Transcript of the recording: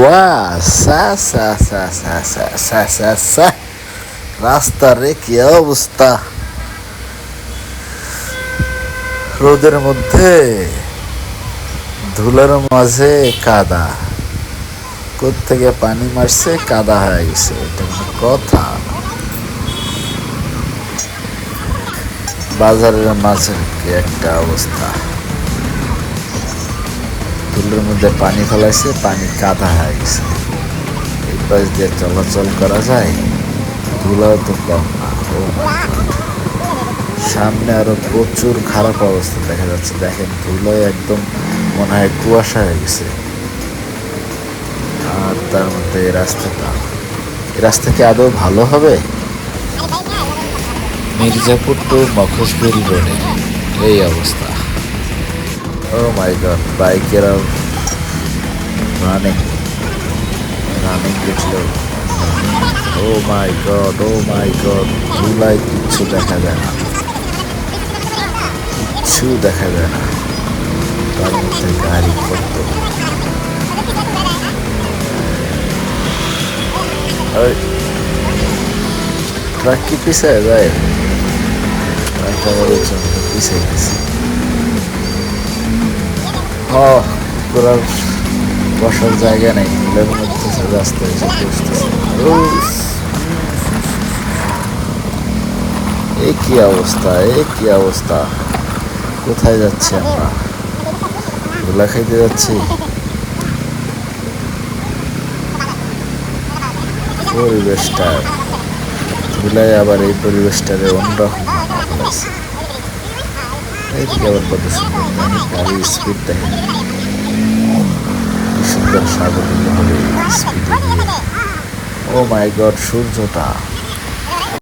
ওয়া সা সা সা সা সা সা সা সা রাস্তার রে কি অবস্থা, রোদের মধ্যে ধুলার মাঝে কাদা, কোত্থেকে পানি মারছে কাদা হয়ে গেছে, এটা কোনো কথা? বাজারের মাঝে কি একটা অবস্থা, ধুলোর মধ্যে পানি ফেলাইছে, পানি কাদা হয়ে গেছে, এই পাশ দিয়ে চলাচল করা যায়? ধুলাও তো কম না। ও সামনে আরো প্রচুর খারাপ অবস্থা দেখা যাচ্ছে, দেখেন ধুলোয় একদম মনে হয় কুয়াশা হয়ে গেছে। আর তার মধ্যে এই রাস্তা কি আদৌ ভালো হবে? মির্জাপুর টু মখসবিল রোডে এই অবস্থা। ও মাই গড, বাইকেরা রানিং দেখলো। ও মাই গড, ও মাই গড, ধুলায় কিচ্ছু দেখা যায় না, কিচ্ছু দেখা যায় না, তার মধ্যে গাড়ি কত। ট্রাক কি পিছায় যায়? ট্রাকটা পিছাই গেছে। পুরার বসার জায়গা নেই, মিলের মধ্যে রাস্তা এসে বসতেছে। এই কি অবস্থা, এই কি অবস্থা, কোথায় যাচ্ছি আমরা? ধুলা খাইতে যাচ্ছি? পরিবেশটা ধুলায় আবার এই পরিবেশটারে অন্যরকম লাগছে। এইদিকে আবার কত সুন্দর গাড়ির স্পিড দেখেন, কি সুন্দর সাগর স্পিডে গিয়ে। ও মাই গড, সূর্যটা